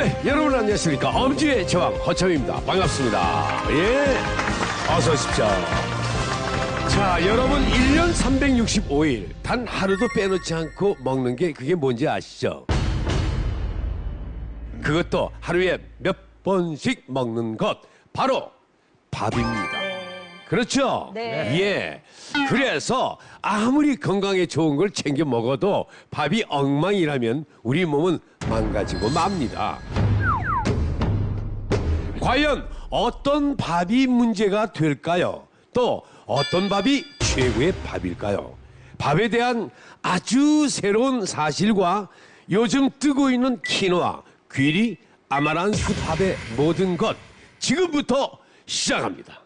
네, 여러분 안녕하십니까. 엄지의 제왕 허참입니다. 반갑습니다. 예, 어서 오십시오. 자, 여러분 1년 365일 단 하루도 빼놓지 않고 먹는 게 그게 뭔지 아시죠? 그것도 하루에 몇 번씩 먹는 것, 바로 밥입니다. 그렇죠? 네. 예. 그래서 아무리 건강에 좋은 걸 챙겨 먹어도 밥이 엉망이라면 우리 몸은 망가지고 맙니다. 과연 어떤 밥이 문제가 될까요? 또 어떤 밥이 최고의 밥일까요? 밥에 대한 아주 새로운 사실과 요즘 뜨고 있는 키노아, 귀리, 아마란스 밥의 모든 것, 지금부터 시작합니다.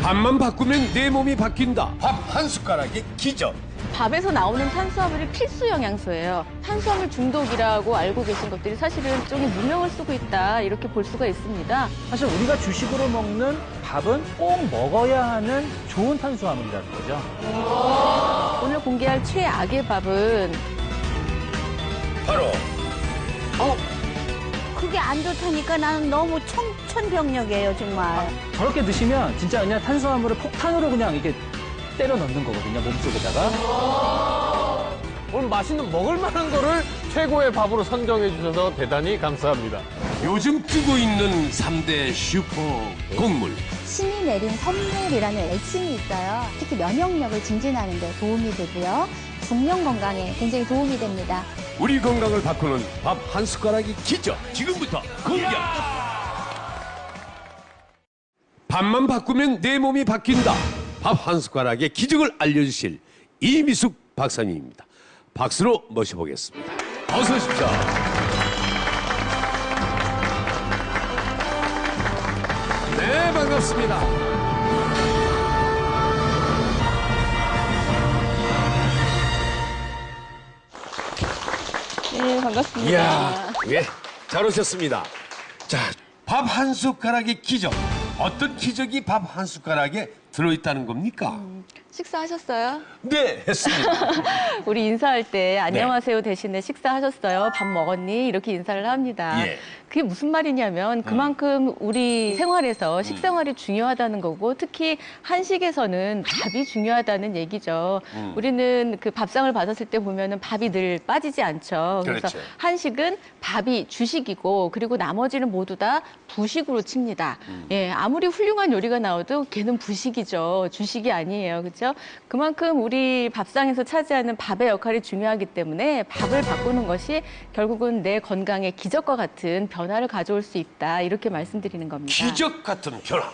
밥만 바꾸면 내 몸이 바뀐다. 밥 한 숟가락의 기적. 밥에서 나오는 탄수화물이 필수 영양소예요. 탄수화물 중독이라고 알고 계신 것들이 사실은 일종의 누명을 쓰고 있다, 이렇게 볼 수가 있습니다. 사실 우리가 주식으로 먹는 밥은 꼭 먹어야 하는 좋은 탄수화물이라는 거죠. 오늘 공개할 최악의 밥은 바로 그게 안 좋다니까 나는 너무 청천벽력이에요, 정말. 저렇게 드시면 진짜 그냥 탄수화물을 폭탄으로 그냥 이렇게 때려 넣는 거거든요, 몸속에다가. 오늘 맛있는 먹을 만한 거를 최고의 밥으로 선정해 주셔서 대단히 감사합니다. 요즘 뜨고 있는 3대 슈퍼 곡물. 신이 내린 선물이라는 애칭이 있어요. 특히 면역력을 증진하는 데 도움이 되고요. 중년 건강에 굉장히 도움이 됩니다. 우리 건강을 바꾸는 밥 한 숟가락의 기적. 지금부터 공개. 밥만 바꾸면 내 몸이 바뀐다. 밥 한 숟가락의 기적을 알려주실 이미숙 박사님입니다. 박수로 모셔보겠습니다. 어서 오십시오. 네, 반갑습니다. 네, 반갑습니다. 이야, 예, 잘 오셨습니다. 자, 밥 한 숟가락의 기적. 어떤 기적이 밥 한 숟가락에 들어있다는 겁니까? 식사하셨어요? 네, 했습니다. 우리 인사할 때 안녕하세요 대신에 식사하셨어요? 밥 먹었니? 이렇게 인사를 합니다. 예. 그게 무슨 말이냐면 그만큼 우리 생활에서 식생활이 중요하다는 거고, 특히 한식에서는 밥이 중요하다는 얘기죠. 우리는 그 밥상을 받았을 때 보면은 밥이 늘 빠지지 않죠. 그래서 그렇죠. 한식은 밥이 주식이고, 그리고 나머지는 모두 다 부식으로 칩니다. 예, 아무리 훌륭한 요리가 나와도 걔는 부식이죠. 주식이 아니에요. 그렇죠? 그만큼 우리 밥상에서 차지하는 밥의 역할이 중요하기 때문에 밥을 바꾸는 것이 결국은 내 건강에 기적과 같은 변화를 가져올 수 있다, 이렇게 말씀드리는 겁니다. 기적 같은 변화.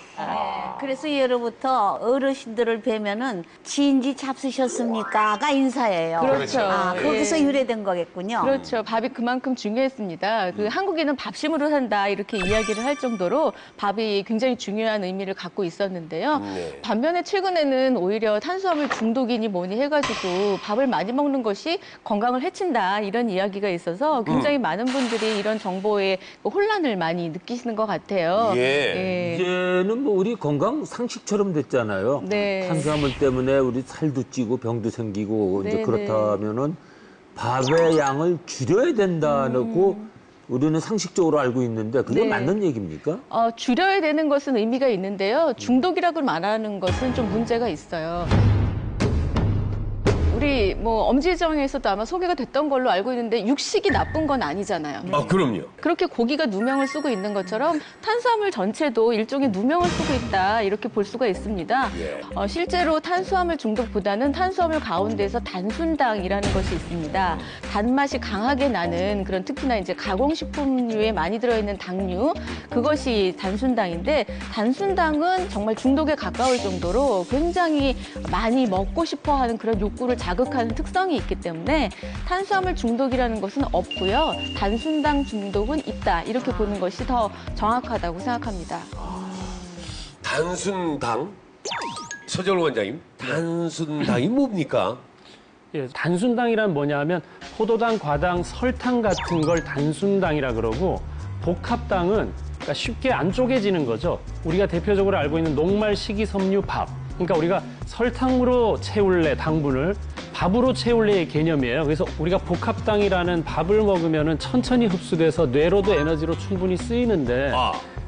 그래서 예로부터 어르신들을 뵈면은 지인지 잡수셨습니까가 인사예요. 그렇죠. 아, 거기서 예. 유래된 거겠군요. 그렇죠. 밥이 그만큼 중요했습니다. 그 한국인은 밥심으로 산다, 이렇게 이야기를 할 정도로 밥이 굉장히 중요한 의미를 갖고 있었는데요. 네. 반면에 최근에는 오히려 탄수화물 중독이니 뭐니 해가지고 밥을 많이 먹는 것이 건강을 해친다, 이런 이야기가 있어서 굉장히 많은 분들이 이런 정보에 혼란을 많이 느끼시는 것 같아요. 예. 이제는 뭐 우리 건강 상식처럼 됐잖아요. 네. 탄수화물 때문에 우리 살도 찌고 병도 생기고 이제 네, 그렇다면은 밥의 양을 줄여야 된다고 우리는 상식적으로 알고 있는데 그게 네. 맞는 얘기입니까? 줄여야 되는 것은 의미가 있는데요. 중독이라고 말하는 것은 좀 문제가 있어요. 우리 뭐 엄지정에서도 아마 소개가 됐던 걸로 알고 있는데, 육식이 나쁜 건 아니잖아요. 아, 그럼요. 그렇게 고기가 누명을 쓰고 있는 것처럼 탄수화물 전체도 일종의 누명을 쓰고 있다, 이렇게 볼 수가 있습니다. 예. 실제로 탄수화물 중독보다는 탄수화물 가운데에서 단순당이라는 것이 있습니다. 단맛이 강하게 나는 그런, 특히나 이제 가공식품류에 많이 들어있는 당류, 그것이 단순당인데, 단순당은 정말 중독에 가까울 정도로 굉장히 많이 먹고 싶어하는 그런 욕구를 자극하는 특성이 있기 때문에 탄수화물 중독이라는 것은 없고요. 단순당 중독은 있다, 이렇게 보는 것이 더 정확하다고 생각합니다. 단순당? 서정훈 원장님, 단순당이 뭡니까? 예, 단순당이란 뭐냐면 포도당, 과당, 설탕 같은 걸 단순당이라 그러고, 복합당은 그러니까 쉽게 안 쪼개지는 거죠. 우리가 대표적으로 알고 있는 녹말, 식이섬유, 밥, 그러니까 우리가 설탕으로 채울래 당분을 밥으로 채울래의 개념이에요. 그래서 우리가 복합당이라는 밥을 먹으면은 천천히 흡수돼서 뇌로도 에너지로 충분히 쓰이는데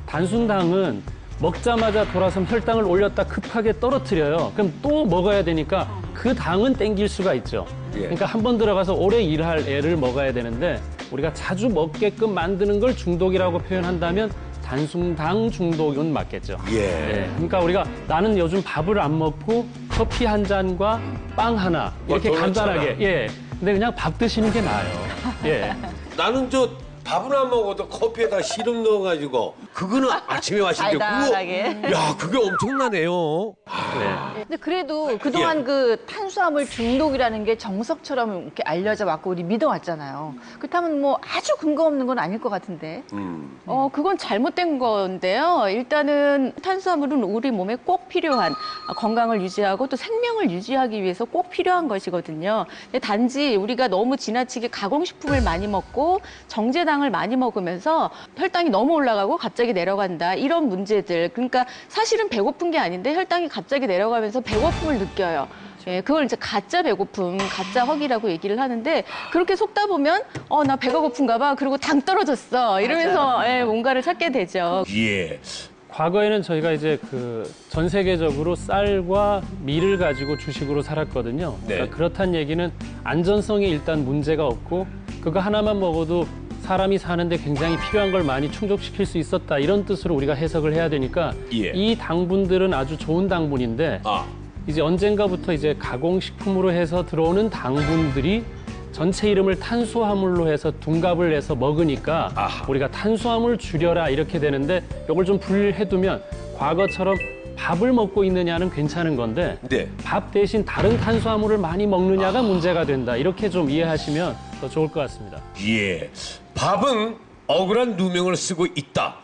단순당은 먹자마자 돌아서 혈당을 올렸다 급하게 떨어뜨려요. 그럼 또 먹어야 되니까 그 당은 땡길 수가 있죠. 그러니까 한 번 들어가서 오래 일할 애를 먹어야 되는데 우리가 자주 먹게끔 만드는 걸 중독이라고 표현한다면 단순당 중독은 맞겠죠. 네, 그러니까 우리가 나는 요즘 밥을 안 먹고 커피 한 잔과 빵 하나 이렇게 간단하게 근데 그냥 밥 드시는 게 나아요. 나는 저 밥은 안 먹어도 커피에다 시럽 넣어가지고 그거는 아침에 마시는데 달달하게. 야 그게 엄청나네요. 근데 그래도 그동안 그 탄수화물 중독이라는 게 정석처럼 이렇게 알려져 왔고 우리 믿어왔잖아요. 그렇다면 뭐 아주 근거 없는 건 아닐 것 같은데. 그건 잘못된 건데요. 일단은 탄수화물은 우리 몸에 꼭 필요한 건강을 유지하고 또 생명을 유지하기 위해서 꼭 필요한 것이거든요. 근데 단지 우리가 너무 지나치게 가공식품을 많이 먹고 정제당을 많이 먹으면서 혈당이 너무 올라가고 갑자기 내려간다. 이런 문제들. 그러니까 사실은 배고픈 게 아닌데 혈당이 갑자기 내려가면서 배고픔을 느껴요. 그걸 이제 가짜 배고픔, 가짜 허기라고 얘기를 하는데 그렇게 속다 보면 나 배가 고픈가 봐. 그리고 당 떨어졌어. 이러면서 뭔가를 찾게 되죠. 과거에는 저희가 이제 그 전 세계적으로 쌀과 밀을 가지고 주식으로 살았거든요. 그러니까 그렇다는 얘기는 안전성에 일단 문제가 없고 그거 하나만 먹어도 사람이 사는데 굉장히 필요한 걸 많이 충족시킬 수 있었다. 이런 뜻으로 우리가 해석을 해야 되니까 이 당분들은 아주 좋은 당분인데 이제 언젠가부터 이제 가공식품으로 해서 들어오는 당분들이 전체 이름을 탄수화물로 해서 둔갑을 해서 먹으니까 우리가 탄수화물 줄여라 이렇게 되는데 이걸 좀 분리를 해두면 과거처럼 밥을 먹고 있느냐는 괜찮은 건데 밥 대신 다른 탄수화물을 많이 먹느냐가 문제가 된다. 이렇게 좀 이해하시면 더 좋을 것 같습니다. 밥은 억울한 누명을 쓰고 있다.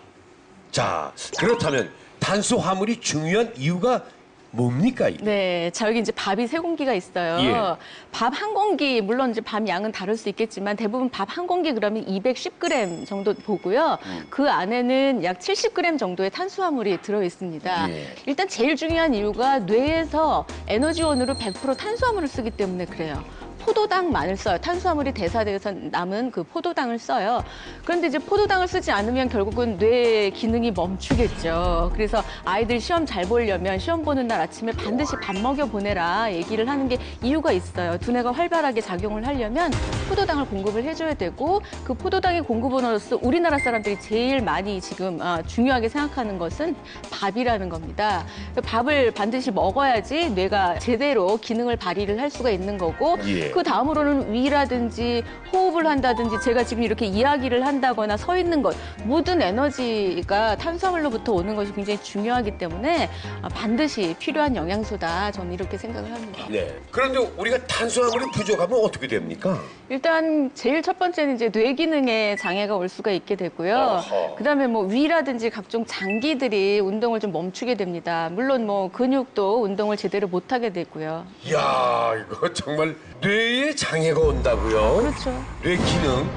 자, 그렇다면 탄수화물이 중요한 이유가 뭡니까? 이게? 네, 저기 이제 밥이 세 공기가 있어요. 밥 한 공기, 물론 이제 밥 양은 다를 수 있겠지만 대부분 밥 한 공기 그러면 210g 정도 보고요. 그 안에는 약 70g 정도의 탄수화물이 들어 있습니다. 일단 제일 중요한 이유가 뇌에서 에너지원으로 100% 탄수화물을 쓰기 때문에 그래요. 포도당만을 써요. 탄수화물이 대사돼서 남은 그 포도당을 써요. 그런데 이제 포도당을 쓰지 않으면 결국은 뇌 기능이 멈추겠죠. 그래서 아이들 시험 잘 보려면 시험 보는 날 아침에 반드시 밥 먹여 보내라 얘기를 하는 게 이유가 있어요. 두뇌가 활발하게 작용을 하려면 포도당을 공급을 해줘야 되고 그 포도당의 공급원으로서 우리나라 사람들이 제일 많이 지금 중요하게 생각하는 것은 밥이라는 겁니다. 밥을 반드시 먹어야지 뇌가 제대로 기능을 발휘를 할 수가 있는 거고 그 다음으로는 위라든지 호흡을 한다든지 제가 지금 이렇게 이야기를 한다거나 서 있는 것 모든 에너지가 탄수화물로부터 오는 것이 굉장히 중요하기 때문에 반드시 필요한 영양소다. 저는 이렇게 생각을 합니다. 그런데 우리가 탄수화물이 부족하면 어떻게 됩니까? 일단 제일 첫 번째는 이제 뇌 기능에 장애가 올 수가 있게 되고요. 그다음에 뭐 위라든지 각종 장기들이 운동을 좀 멈추게 됩니다. 물론 뭐 근육도 운동을 제대로 못 하게 되고요. 이야, 이거 정말 뇌에 장애가 온다고요? 그렇죠. 뇌 기능.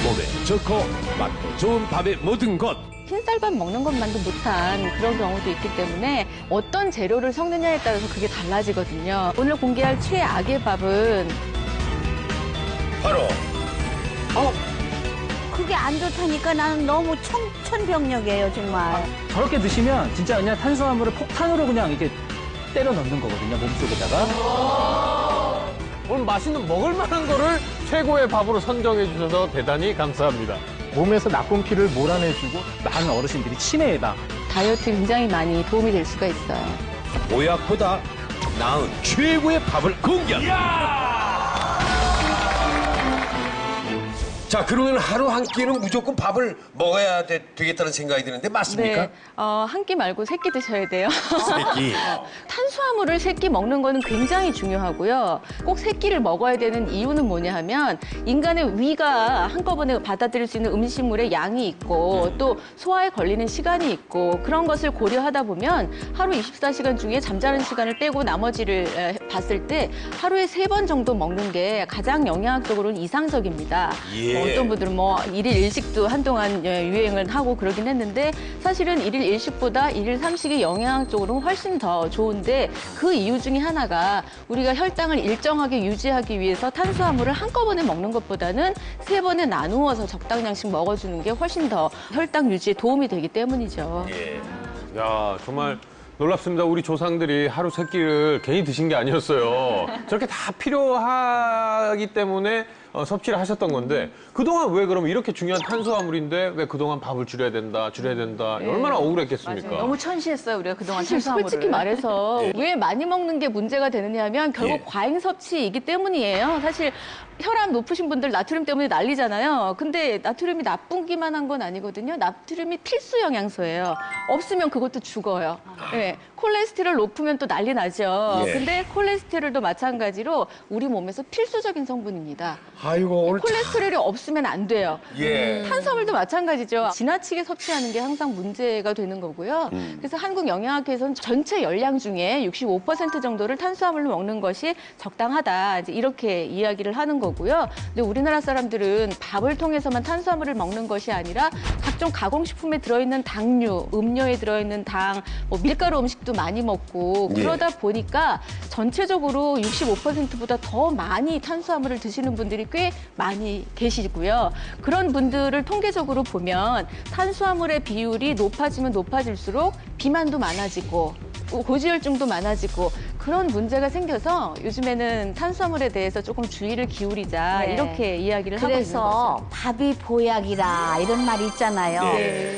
몸에 좋고 맛도 좋은 밥의 모든 것. 흰쌀밥 먹는 것만도 못한 그런 경우도 있기 때문에 어떤 재료를 섞느냐에 따라서 그게 달라지거든요. 오늘 공개할 최악의 밥은 바로 그게 안 좋다니까 나는 너무 청천벽력이에요 정말. 저렇게 드시면 진짜 그냥 탄수화물을 폭탄으로 그냥 이렇게 때려 넣는 거거든요, 몸속에다가. 오늘 맛있는 먹을 만한 거를 최고의 밥으로 선정해 주셔서 대단히 감사합니다. 몸에서 나쁜 피를 몰아내주고 많은 어르신들이 치매에다 다이어트에 굉장히 많이 도움이 될 수가 있어요. 보약보다 나은 최고의 밥을 공개합니다. 자, 그러면 하루 한 끼는 무조건 밥을 먹어야 되겠다는 생각이 드는데 맞습니까? 네, 한 끼 말고 세 끼 드셔야 돼요. 세 끼. 탄수화물을 세 끼 먹는 거는 굉장히 중요하고요. 꼭 세 끼를 먹어야 되는 이유는 뭐냐 하면 인간의 위가 한꺼번에 받아들일 수 있는 음식물의 양이 있고 또 소화에 걸리는 시간이 있고 그런 것을 고려하다 보면 하루 24시간 중에 잠자는 시간을 빼고 나머지를 봤을 때 하루에 3번 정도 먹는 게 가장 영양학적으로는 이상적입니다. 어떤 분들은 뭐 일일 일식도 한동안 유행을 하고 그러긴 했는데 사실은 일일 일식보다 일일 삼식이 영양적으로는 훨씬 더 좋은데 그 이유 중에 하나가 우리가 혈당을 일정하게 유지하기 위해서 탄수화물을 한꺼번에 먹는 것보다는 3번에 나누어서 적당량씩 먹어주는 게 훨씬 더 혈당 유지에 도움이 되기 때문이죠. 야, 정말 놀랍습니다. 우리 조상들이 하루 3끼를 괜히 드신 게 아니었어요. 저렇게 다 필요하기 때문에 섭취를 하셨던 건데 그동안 왜 그럼 이렇게 중요한 탄수화물인데 왜 그동안 밥을 줄여야 된다. 얼마나 억울했겠습니까? 맞아요. 너무 천시했어요, 우리가 그동안 사실 탄수화물을. 솔직히 말해서 왜 많이 먹는 게 문제가 되느냐 하면 결국 과잉 섭취이기 때문이에요. 사실 혈압 높으신 분들 나트륨 때문에 난리잖아요. 근데 나트륨이 나쁘기만 한 건 아니거든요. 나트륨이 필수 영양소예요. 없으면 그것도 죽어요. 네. 콜레스테롤 높으면 또 난리 나죠. 근데 콜레스테롤도 마찬가지로 우리 몸에서 필수적인 성분입니다. 아이고 오늘 콜레스테롤이 없으면 안 돼요. 탄수화물도 마찬가지죠. 지나치게 섭취하는 게 항상 문제가 되는 거고요. 그래서 한국영양학회에서는 전체 열량 중에 65% 정도를 탄수화물로 먹는 것이 적당하다. 이제 이렇게 이야기를 하는 거고요. 근데 우리나라 사람들은 밥을 통해서만 탄수화물을 먹는 것이 아니라 각종 가공식품에 들어있는 당류, 음료에 들어있는 당, 뭐 밀가루 음식도 많이 먹고 그러다 보니까 전체적으로 65%보다 더 많이 탄수화물을 드시는 분들이 꽤 많이 계시고요. 그런 분들을 통계적으로 보면 탄수화물의 비율이 높아지면 높아질수록 비만도 많아지고 고지혈증도 많아지고 그런 문제가 생겨서 요즘에는 탄수화물에 대해서 조금 주의를 기울이자 이렇게 이야기를 하고 있는 거죠. 그래서 밥이 보약이라 이런 말이 있잖아요.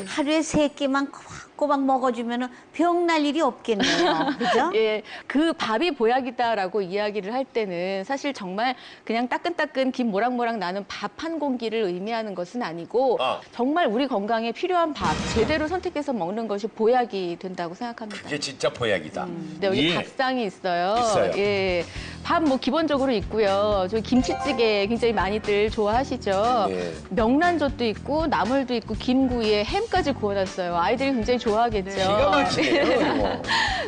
하루에 3끼만 꼬박 먹어주면 병 날 일이 없겠네요. 그죠? 예, 그 밥이 보약이다라고 이야기를 할 때는 사실 정말 그냥 따끈따끈 김 모락모락 나는 밥 한 공기를 의미하는 것은 아니고 정말 우리 건강에 필요한 밥 제대로 선택해서 먹는 것이 보약이 된다고 생각합니다. 이게 진짜 보약이다. 네, 여기 밥상이 있어요. 있어요. 예. 밥 뭐 기본적으로 있고요. 저희 김치찌개 굉장히 많이들 좋아하시죠. 명란젓도 있고 나물도 있고 김구이에 햄까지 구워놨어요. 아이들이 굉장히 좋아하겠죠. 기가 막히네요.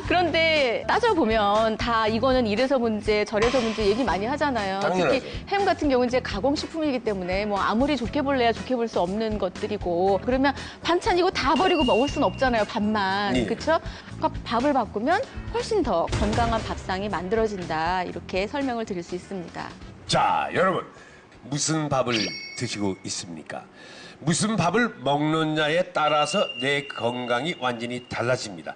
그런데 따져보면 다 이거는 이래서 문제 저래서 문제 얘기 많이 하잖아요. 당연하죠. 특히 햄 같은 경우는 이제 가공식품이기 때문에 뭐 아무리 좋게 볼래야 좋게 볼 수 없는 것들이고 그러면 반찬 이거 다 버리고 먹을 수는 없잖아요. 밥만. 그렇죠? 그러니까 밥을 바꾸면 훨씬 더 건강한 밥상이 만들어진다. 이렇게 설명을 드릴 수 있습니다. 자, 여러분 무슨 밥을 드시고 있습니까? 무슨 밥을 먹느냐에 따라서 내 건강이 완전히 달라집니다.